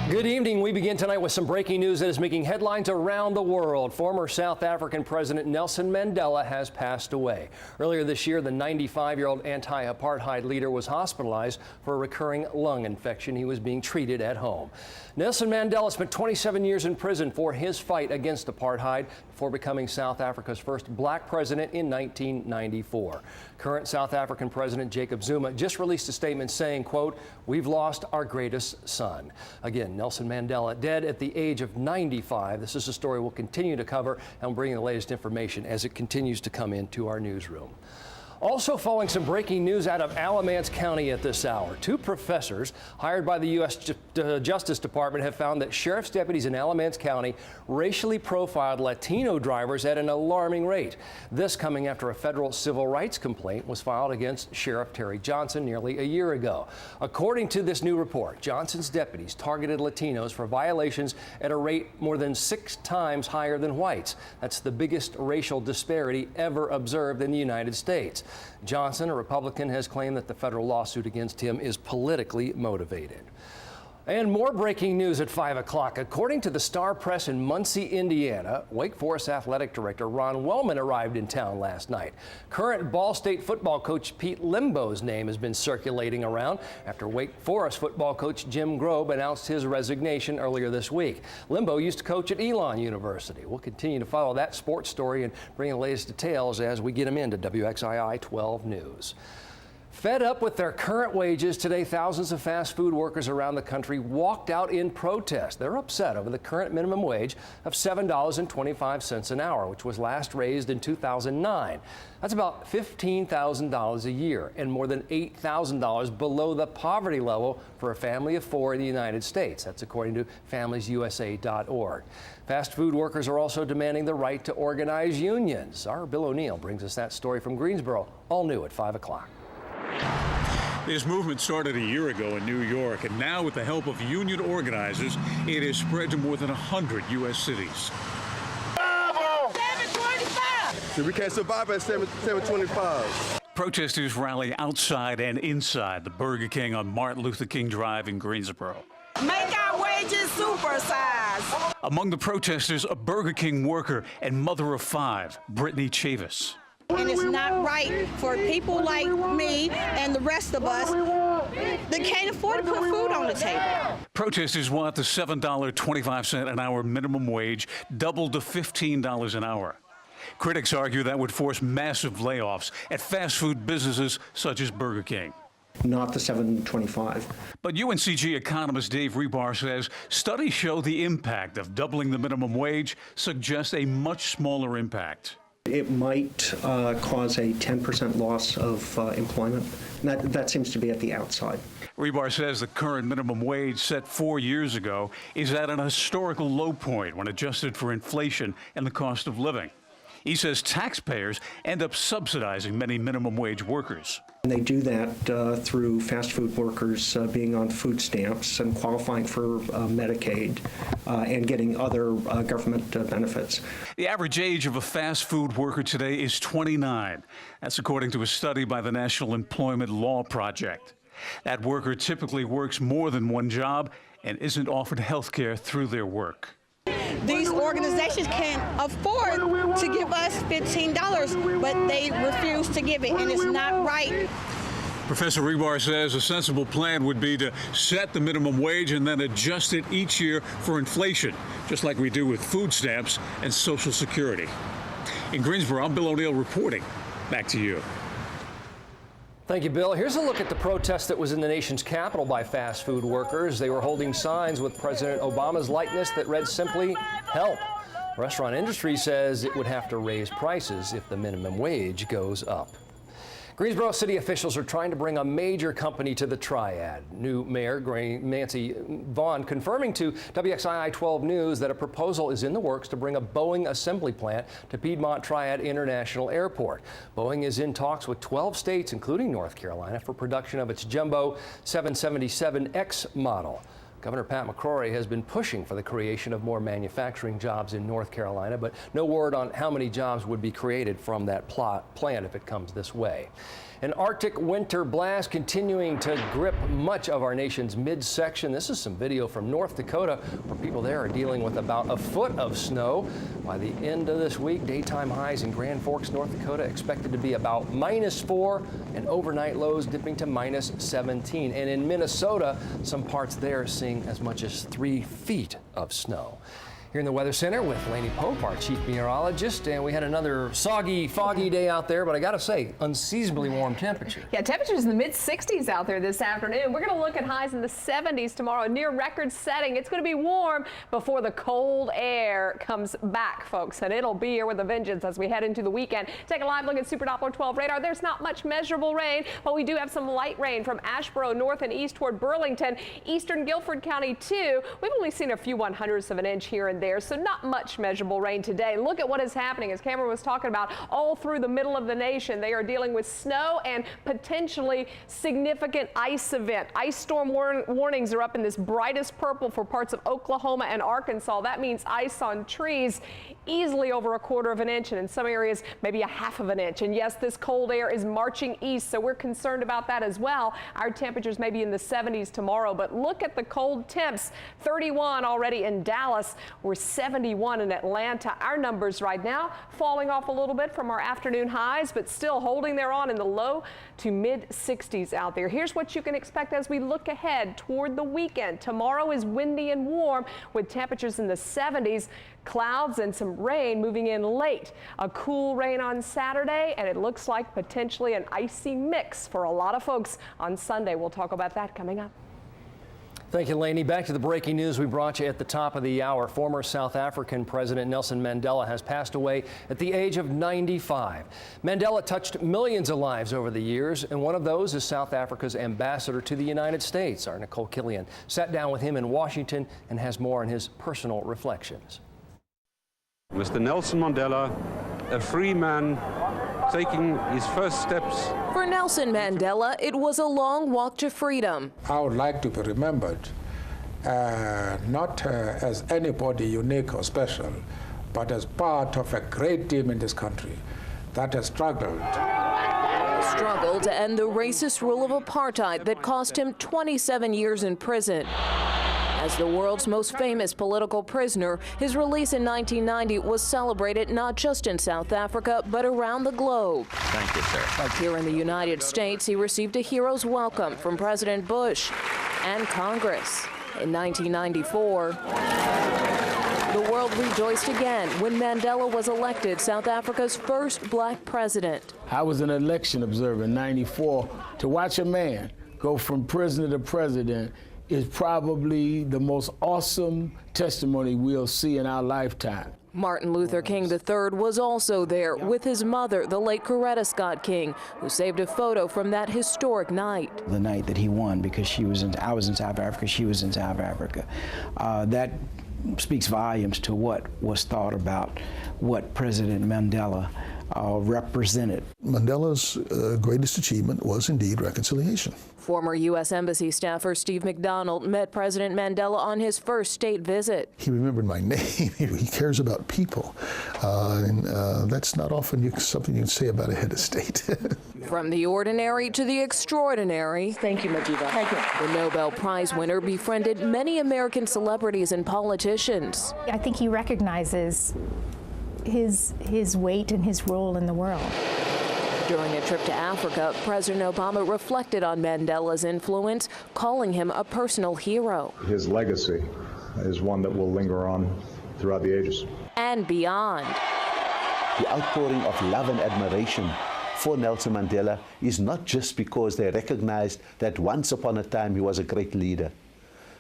Good evening. We begin tonight with some breaking news that is making headlines around the world. Former South African President Nelson Mandela has passed away. Earlier this year, the 95-year-old anti-apartheid leader was hospitalized for a recurring lung infection. He was being treated at home. Nelson Mandela spent 27 years in prison for his fight against apartheid before becoming South Africa's first black president in 1994. Current South African President Jacob Zuma just released a statement saying, quote, "We've lost our greatest son." Again, Nelson Mandela dead at the age of 95. This is a story we'll continue to cover, and we'll bring you the latest information as it continues to come into our newsroom. Also following some breaking news out of Alamance County at this hour. Two professors hired by the U.S. Justice Department have found that sheriff's deputies in Alamance County racially profiled Latino drivers at an alarming rate. This coming after a federal civil rights complaint was filed against Sheriff Terry Johnson nearly a year ago. According to this new report, Johnson's deputies targeted Latinos for violations at a rate more than 6 times higher than whites. That's the biggest racial disparity ever observed in the United States. Johnson, a Republican, has claimed that the federal lawsuit against him is politically motivated. And more breaking news at 5 o'clock. According to the Star Press in Muncie, Indiana, Wake Forest athletic director Ron Wellman arrived in town last night. Current Ball State football coach Pete Limbo's name has been circulating around after Wake Forest football coach Jim Grobe announced his resignation earlier this week. Limbo used to coach at Elon University. We'll continue to follow that sports story and bring the latest details as we get them into WXII 12 News. Fed up with their current wages, today thousands of fast food workers around the country walked out in protest. They're upset over the current minimum wage of $7.25 an hour, which was last raised in 2009. That's about $15,000 a year and more than $8,000 below the poverty level for a family of 4 in the United States. That's according to FamiliesUSA.org. Fast food workers are also demanding the right to organize unions. Our Bill O'Neill brings us that story from Greensboro, all new at 5 o'clock. This movement started a year ago in New York, and now with the help of union organizers, it has spread to more than 100 U.S. cities. $7.25! We can't survive at $7.25. Protesters rally outside and inside the Burger King on Martin Luther King Drive in Greensboro. Make our wages supersize. Among the protesters, a Burger King worker and mother of 5, Brittany Chavis. And it's not right for people like me and the rest of us that can't afford to put food on the table. Protesters want the $7.25 an hour minimum wage doubled to $15 an hour. Critics argue that would force massive layoffs at fast food businesses such as Burger King. Not the $7.25. But UNCG economist Dave Rebar says studies show the impact of doubling the minimum wage suggests a much smaller impact. It might cause a 10% loss of employment. That seems to be at the outside. Rebar says the current minimum wage set 4 years ago is at an historical low point when adjusted for inflation and the cost of living. He says taxpayers end up subsidizing many minimum wage workers. And they do that through fast food workers being on food stamps and qualifying for Medicaid and getting other government benefits. The average age of a fast food worker today is 29. That's according to a study by the National Employment Law Project. That worker typically works more than one job and isn't offered health care through their work. These organizations can afford to give us $15, but they refuse to give it, and it's not right. Professor Rebar says a sensible plan would be to set the minimum wage and then adjust it each year for inflation, just like we do with food stamps and Social Security. In Greensboro, I'm Bill O'Neill reporting. Back to you. Thank you, Bill. Here's a look at the protest that was in the nation's capital by fast food workers. They were holding signs with President Obama's likeness that read simply, "Help." The restaurant industry says it would have to raise prices if the minimum wage goes up. Greensboro city officials are trying to bring a major company to the Triad. New Mayor Nancy Vaughn confirming to WXII 12 News that a proposal is in the works to bring a Boeing assembly plant to Piedmont Triad International Airport. Boeing is in talks with 12 states, including North Carolina, for production of its jumbo 777X model. Governor Pat McCrory has been pushing for the creation of more manufacturing jobs in North Carolina, but no word on how many jobs would be created from that plant if it comes this way. An Arctic winter blast continuing to grip much of our nation's midsection. This is some video from North Dakota where people there are dealing with about a foot of snow. By the end of this week, daytime highs in Grand Forks, North Dakota expected to be about -4 and overnight lows dipping to -17. And in Minnesota, some parts there seeing as much as 3 feet of snow. Here in the Weather Center with Lainey Pope, our chief meteorologist, and we had another soggy, foggy day out there, but I gotta say, unseasonably warm temperature. Yeah, temperatures in the mid-60s out there this afternoon. We're going to look at highs in the 70s tomorrow, near record setting. It's going to be warm before the cold air comes back, folks, and it'll be here with a vengeance as we head into the weekend. Take a live look at Super Doppler 12 radar. There's not much measurable rain, but we do have some light rain from Asheboro north and east toward Burlington, eastern Guilford County too. We've only seen a few 1/100ths of an inch here and there, so not much measurable rain today. Look at what is happening, as Cameron was talking about, all through the middle of the nation. They are dealing with snow and potentially significant ice event. Ice storm warnings are up in this brightest purple for parts of Oklahoma and Arkansas. That means ice on trees easily over 1/4 of an inch, and in some areas maybe 1/2 of an inch. And yes, this cold air is marching east, so we're concerned about that as well. Our temperatures may be in the 70s tomorrow, but look at the cold temps. 31 already in Dallas. We're 71 in Atlanta. Our numbers right now falling off a little bit from our afternoon highs, but still holding their own in the low to mid-60s out there. Here's what you can expect as we look ahead toward the weekend. Tomorrow is windy and warm with temperatures in the 70s. Clouds and some rain moving in late. A cool rain on Saturday, and it looks like potentially an icy mix for a lot of folks on Sunday. We'll talk about that coming up. Thank you, Lainey. Back to the breaking news we brought you at the top of the hour. Former South African President Nelson Mandela has passed away at the age of 95. Mandela touched millions of lives over the years, and one of those is South Africa's ambassador to the United States. Our Nicole Killian sat down with him in Washington and has more on his personal reflections. Mr. Nelson Mandela, a free man, taking his first steps. For Nelson Mandela, it was a long walk to freedom. I would like to be remembered not as anybody unique or special, but as part of a great team in this country that has struggled. Struggled to end the racist rule of apartheid that cost him 27 years in prison. As the world's most famous political prisoner, his release in 1990 was celebrated not just in South Africa, but around the globe. Thank you, sir. Like here in the United States, he received a hero's welcome from President Bush and Congress. In 1994, the world rejoiced again when Mandela was elected South Africa's first black president. I was an election observer in '94. To watch a man go from prisoner to president is probably the most awesome testimony we'll see in our lifetime. Martin Luther King III was also there with his mother, the late Coretta Scott King, who saved a photo from that historic night. The night that he won, because I was in South Africa, she was in South Africa. That speaks volumes to what was thought about what President Mandela represented. Mandela's greatest achievement was indeed reconciliation. Former U.S. Embassy staffer Steve McDonald met President Mandela on his first state visit. He remembered my name. He cares about people. And that's not often something you can say about a head of state. From the ordinary to the extraordinary. Thank you, Majiva. Thank you. The Nobel Prize winner befriended many American celebrities and politicians. I think he recognizes his weight and his role in the world. During a trip to Africa, President Obama reflected on Mandela's influence, calling him a personal hero. His legacy is one that will linger on throughout the ages. And beyond. The outpouring of love and admiration for Nelson Mandela is not just because they recognized that once upon a time he was a great leader.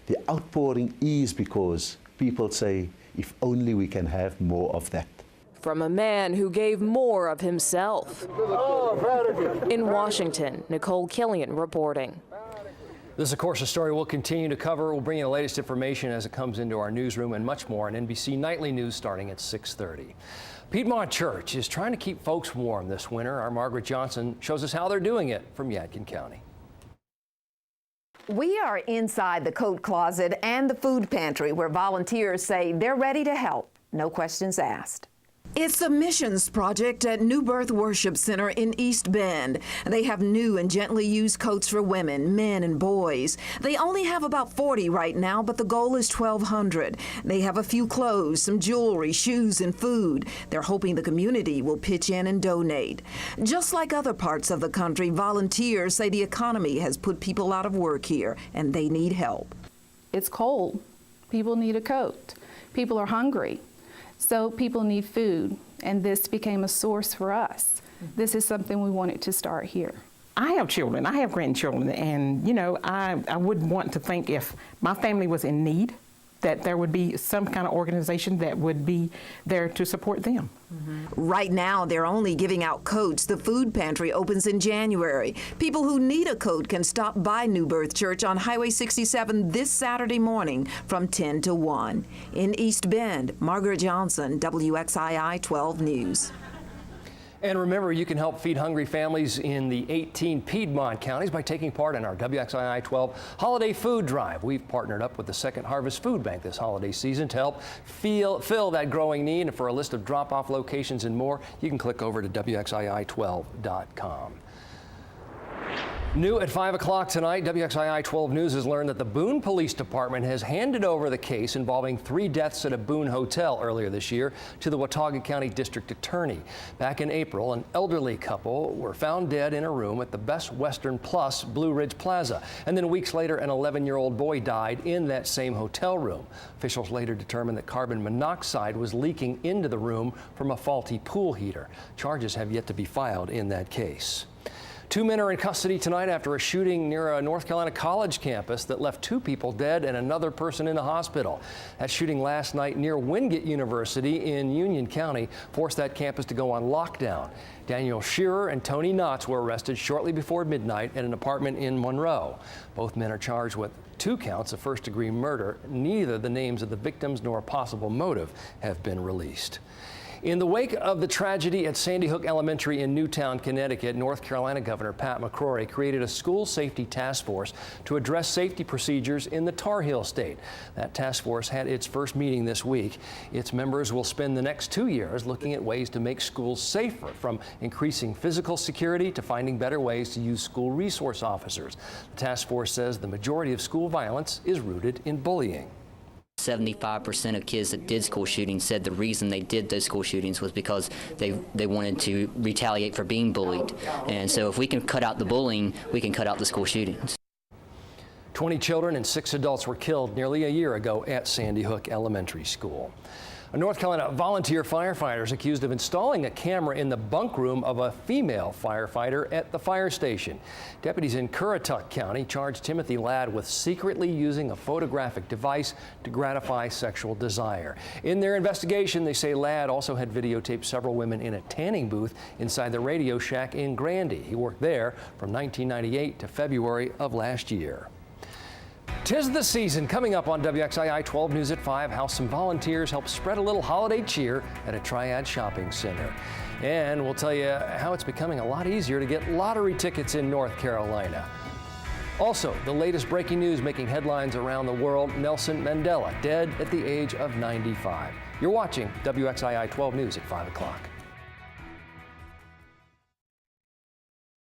The outpouring is because people say, if only we can have more of that. From a man who gave more of himself. In Washington, Nicole Killian reporting. This is, of course, a story we'll continue to cover. We'll bring you the latest information as it comes into our newsroom and much more on NBC Nightly News starting at 6:30. Piedmont Church is trying to keep folks warm this winter. Our Margaret Johnson shows us how they're doing it from Yadkin County. We are inside the coat closet and the food pantry where volunteers say they're ready to help. No questions asked. It's a missions project at New Birth Worship Center in East Bend. They have new and gently used coats for women, men, and boys. They only have about 40 right now, but the goal is 1,200. They have a few clothes, some jewelry, shoes, and food. They're hoping the community will pitch in and donate. Just like other parts of the country, volunteers say the economy has put people out of work here, and they need help. It's cold. People need a coat. People are hungry. So people need food, and this became a source for us. This is something we wanted to start here. I have children, I have grandchildren, and you know, I would want to think if my family was in need, that there would be some kind of organization that would be there to support them. Right now, they're only giving out coats. The food pantry opens in January. People who need a coat can stop by New Birth Church on Highway 67 this Saturday morning from 10 to 1. In East Bend, Margaret Johnson, WXII 12 News. And remember, you can help feed hungry families in the 18 Piedmont counties by taking part in our WXII 12 Holiday Food Drive. We've partnered up with the Second Harvest Food Bank this holiday season to help fill that growing need. And for a list of drop-off locations and more, you can click over to WXII12.com. New at 5 o'clock tonight, WXII 12 News has learned that the Boone Police Department has handed over the case involving 3 deaths at a Boone hotel earlier this year to the Watauga County District Attorney. Back in April, an elderly couple were found dead in a room at the Best Western Plus Blue Ridge Plaza. And then weeks later, an 11-year-old boy died in that same hotel room. Officials later determined that carbon monoxide was leaking into the room from a faulty pool heater. Charges have yet to be filed in that case. 2 men are in custody tonight after a shooting near a North Carolina college campus that left 2 people dead and another person in the hospital. That shooting last night near Wingate University in Union County forced that campus to go on lockdown. Daniel Shearer and Tony Knotts were arrested shortly before midnight at an apartment in Monroe. Both men are charged with 2 counts of first-degree murder. Neither the names of the victims nor a possible motive have been released. In the wake of the tragedy at Sandy Hook Elementary in Newtown, Connecticut, North Carolina Governor Pat McCrory created a school safety task force to address safety procedures in the Tar Heel state. That task force had its first meeting this week. Its members will spend the next 2 years looking at ways to make schools safer, from increasing physical security to finding better ways to use school resource officers. The task force says the majority of school violence is rooted in bullying. 75% of kids that did school shootings said the reason they did those school shootings was because they wanted to retaliate for being bullied. And so if we can cut out the bullying, we can cut out the school shootings. 20 children and 6 adults were killed nearly a year ago at Sandy Hook Elementary School. A North Carolina volunteer firefighter is accused of installing a camera in the bunk room of a female firefighter at the fire station. Deputies in Currituck County charged Timothy Ladd with secretly using a photographic device to gratify sexual desire. In their investigation, they say Ladd also had videotaped several women in a tanning booth inside the Radio Shack in Grandy. He worked there from 1998 to February of last year. 'Tis the season. Coming up on WXII 12 News at 5, how some volunteers help spread a little holiday cheer at a Triad shopping center. And we'll tell you how it's becoming a lot easier to get lottery tickets in North Carolina. Also, the latest breaking news making headlines around the world: Nelson Mandela, dead at the age of 95. You're watching WXII 12 News at 5 o'clock.